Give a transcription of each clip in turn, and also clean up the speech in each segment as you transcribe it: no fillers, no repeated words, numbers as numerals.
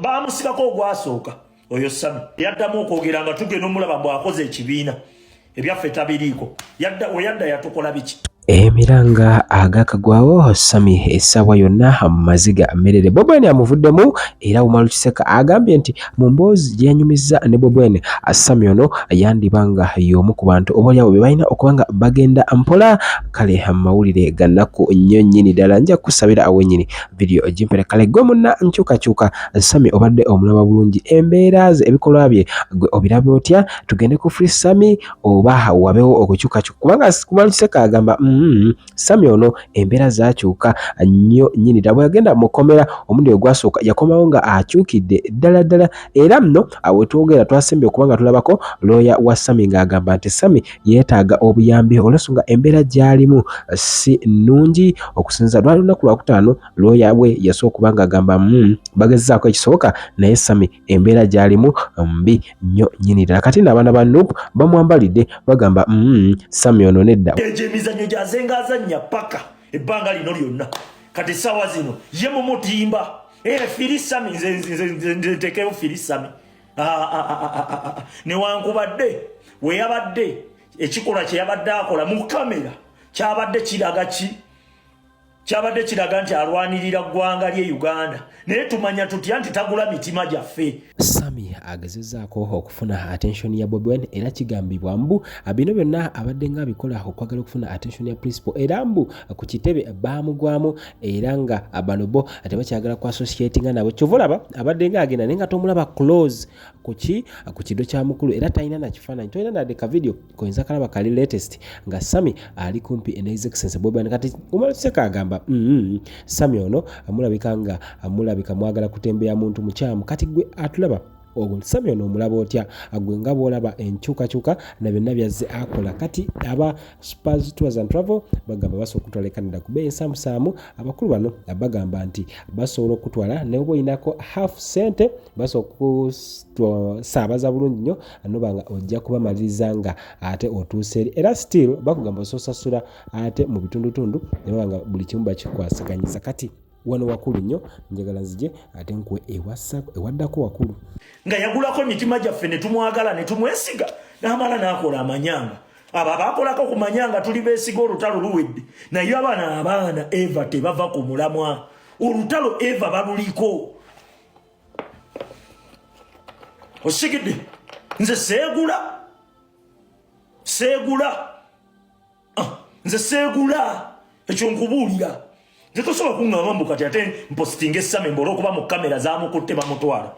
bamusibako ogwasooka oyo Sami yaddamu okwogera nga tugenda omulaba bw'akoze ekibiina ebyaffe tabiriiko yadda yatukola biki Emiranga agakagwawo Sami essaawa yonna maziga merere. Bobi Wine amuvuddemu era Omala Kiseka agambye nti mu mboozi gye yanyumizza ne Bobi Wine Sami ono yandibanga y'omu ku bantu oboolyawo be balina okubanga bagenda mpola. Kale mawulire ga nnaku nnyo nnyini ddala nja kusabira awennyini video gimpere kale gwe munna nkyukakyuka Sami obadde omulaba bulungi embeera ze ebikolwa bye gwe obirabe otya tugende ku Free Sami oba wabeewo okukyukakyuka kubanga Omala Kiseka agamba Sami ono embeera zaakyuka nnyo nnyini ddala bwe yagenda mukomera omundi ogwasooka yakomawo nga akyukidde ddala era nno awe twogera twasembye okubanga tulabako looya wa Sami ng'agamba nti Sami yeetaaga obuyambi olw'ensonga embeera gy'alimu si nnungi okusinza lwali lunaku lwakutaano looya bwe yasooka okuba ng'agamba bagezzaako ekisoboka naye Sami embeera gy'alimu mbi nnyo nnyini ddala kati n'abaana ba Nuupu bamwambalidde bagamba Sami ono nedda emizannyo gy'azengazannya paka ebbanga lino lyonna kati essaawa zino ye mu mutimba Free Sami nze ntekewo Free Sami newankubadde we yabadde ekikolwa kye yabadde akola mu kamera kyabadde kiraga nti alwanirira ggwanga lye Uganda naye tumanya tutya nti tagula mitima gyaffe. Sami agezezzaako okufuna attention ya Bobi Wine era kigambibwa mbu bino byonna abadde nga abikola okwagala okufuna attention ya principal era mbu ku kitebe baamugwamu era nga bano bo tebakyagala ku associatinga nabo kyovolaba abadde nga agenda naye nga tomulaba close ku kido kya mukulu era talina na kifaananyi tolina nadde ka video koyinza kalaba kali latest nga Sami ali kumpi ne His Excellency Bobi Wine kati Omala Kiseka agamba Sami ono mulabika mwagala kutembeya muntu mukyamu kati gwe atulaba Sami ono omulaba otya gwe nga bw'olaba enkyukakyuka na byonna byazze akola kati aba Spurs Tours and Travel bagamba basobola okutwala Canada ku beeyi ensaamusaamu abakulu bano bagamba nti basobola okutwala ne bwe oyinako half sente basobola okusaabaza bulungi nnyo noba nga ojja kubamaliriza nga ate otuuse eri era still bakugamba ososasula ate mu bitundutundu ne baba nga buli kimu bakikwasiganyiza kati wano wakulu nnyo njagala nzije ate nkwe ewaddako wakulu nga yagulako emitima gyaffe ne tumwagala ne tumwesiga n'amala n'akola amanyanga abo abakolako ku manyanga tuli beesiga olutalo luwedde naye abaana Eva tebava ku mulamwa olutalo Eva baluliko osigidde nze seegula ekyo nkubuulira Tosobola kuŋŋamba mbu kati ate mpositinga Sami mbola okuba mu kamera zaamukutte bamutwala.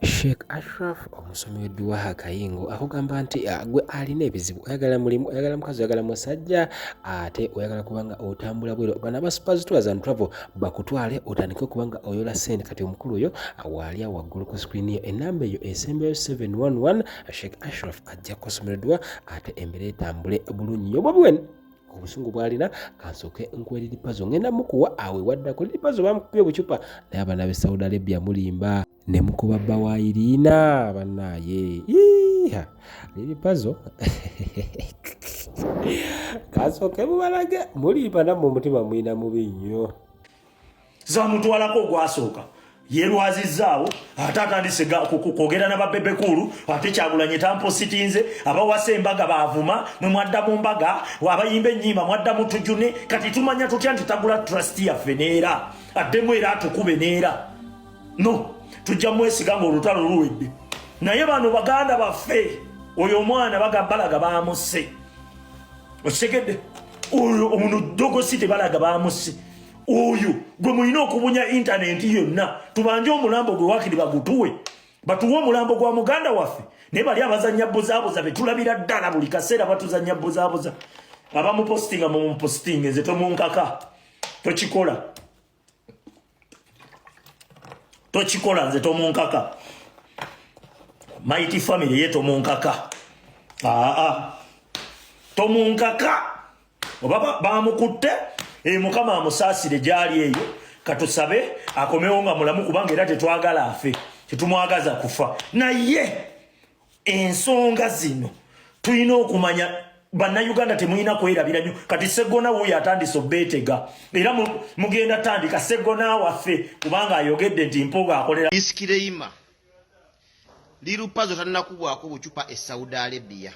Sheikh Ashraf omusomi w'edduwa Kayingo akugamba nti gwe alina ebizibu oyagala mulimu oyagala mukazi oyagala musajja ate oyagala kubanga otambula bwero bano aba Spurs Tours and Travel bakutwale otandike kubanga oyola sente kati omukulu oyo waali waggulu ku screen yo enamba eyo esembeyo 711 Sheikh Ashraf ajja kusomera edduwa ate embere etambule bulungi nnyo Bobi Wine obusungu bwalina kansooke nkweri lipazo ngenda mukuwa awe waddako lipazo bamukubye bucupa naye abaana b'e Saudi Arabia mulimba ne mukuba bawayiriina bannaye lipazo kansooke mubalage mulimba nammwe omutima mwina mubi nnyo zamutwalako ogwasooka yerwazizzaawo ate atandise kwogera n'ababebekulu ate Kyagulanyi tampositinze abawasa embaga baavuma mwe mwadda mu mbaga abayimba ennyimba mwadda mu tujune kati tumanya tutya nti tagula trust yaffe neera addemu era atukube neera no tujja mwesiga ng'olutalo luwedde naye bano baganda baffe oyo omwana balaga baamusse okitegedde oyo omunodogosi tebalaga baamusse oyo gwe mulina okubunya intaneti yonna tubanje omulambo gwe wakiri bagutuwe batuwe omulambo gwa muganda waffe naye bali abazanya buzaabuza betulabira ddala buli kaseera batuzanya buzaabuza abamupositinga mumupositinga nze tomunkaka tokikola nze tomunkaka Mighty Family ye tomunkaka tomunkaka oba bamukutte Mukama amusaasire gyali eyo katusabe akomewo nga mulamu kubanga era tetwagala afe tetumwagaza kufa naye ensonga zino tulina okumanya Bannayuganda temuyina kwerabira nnyo kati Sseggona wuuyo atandise obbeetega era mugenda tandika Sseggona waffe kubanga ayogedde nti Mpogo akolera Iskireima lirupazo tannakubwako bucupa e Saudi Arabia.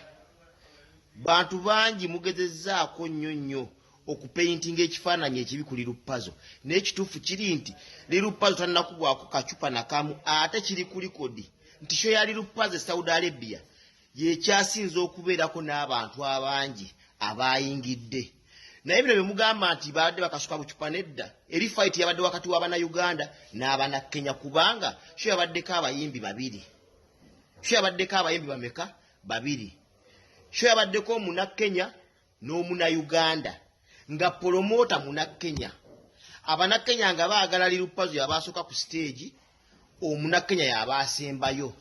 Bantu bangi mugezezzaako nnyo okupaintinga ekifaananyi ekibi ku lirupazo naye ekituufu kiri nti lirupazo tannakubwako kacupa nakamu ate kiri ku likodi nti sho ya lirupazo e Saudi Arabia yekyasinza okubeerako n'abantu abangi abayingidde. Naye bino bye mugamba nti baadde bakasuka bucupa nedda eri fight yabadde wakati w'Abannayuganda n'Abannakenya kubanga sho yabaddeko abayimbi babiri. Sho yabaddeko abayimbi bameka babiri. Sho yabaddeko Munnakenya n'Omunnayuganda nga promota Munnakenya. Abannakenya nga baagala lirupazo yabasooka ku stage, Omunnakenya yabasembayo.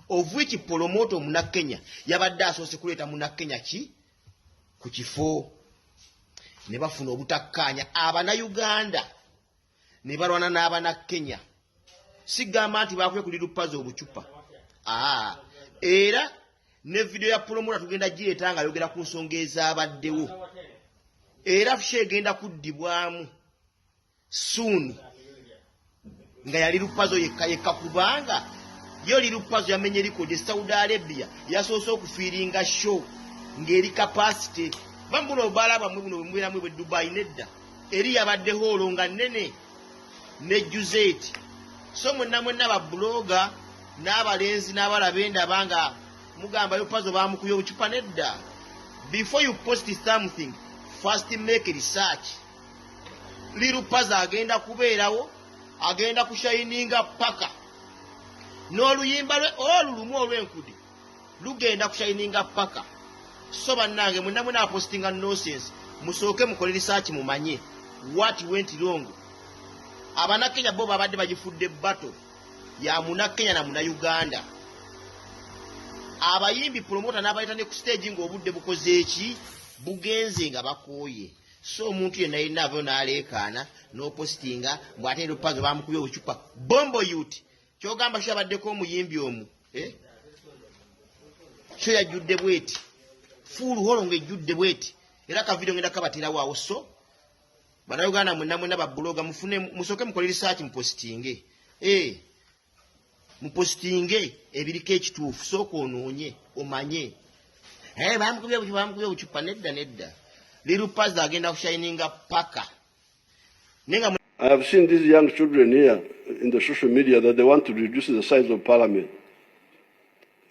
Of which promota Omunnakenya yabadde asoose kuleeta Munnakenya ki ku kifo ne bafuna obutakkaanya. Abannayuganda ne balwana n'Abannakenya. Sigamba nti baakwe ku lirupazo obucupa. Era ne video ya promota tugenda gireeta nga yogera ku nsonga ezabaddewo. Era fushe egenda kuddibwamu soon nga yali lupazo yekka kubanga yo lirupazo yamenye likodi Saudi Arabia yasoose okufiiringa show ngeri capacity bambuno balaba mubuno mwira mwe Dubai nedda eri yabadde holo nga nene ne Juzeti so mwenna ba blogger n'abalenzi n'abalabenda banga mugamba lirupazo bamukuyo obucupa nedda. Before you post something first make research. Lirupazo agenda kubeerawo agenda kushininga paka n'oluyimba lwe olulumu olw'enkudi lugenda kushininga paka. So bannange mwenna apostinga nonsense musooke mukole research mumanye what went wrong. Abannakenya bo babadde bagifudde battle ya Munnakenya na Munnayuganda. Abayimbi promota n'abayita ne ku stage ng'obudde bukoze eki bugenze nga bakooye. So omuntu yenna yenna avyo n'aleekaana n'opostinga bw'ate lirupazo bamukubye obucupa bombo youth. Kyogamba sho yabaddeko omuyimbi omu sho yajjudde bweti full holo ng'ejjudde bweti era ka video ngenda kabatirawo awo. So Bannayuganda mwenna ba bloga mufune musooke mukole research mupostinge mupostinge ebiriko ekituufu sooka onoonye omanye bamukubye obucupa nedda lirupazo agenda kushininga paka. I have seen these young children here in the social media that they want to reduce the size of parliament.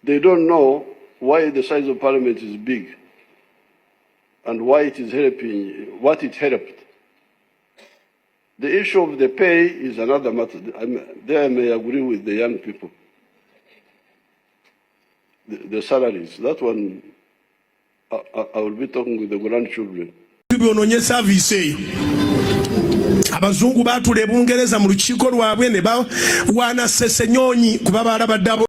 They don't know why the size of parliament is big and why it is helping, what it helped. The issue of the pay is another matter. There I may agree with the young people. The salaries, that one, I will be talking with the grandchildren. Bibononye service abazungu batule Bungereza mu lukiiko lwabwe ne ba wana sese nyonyi kuba balabadde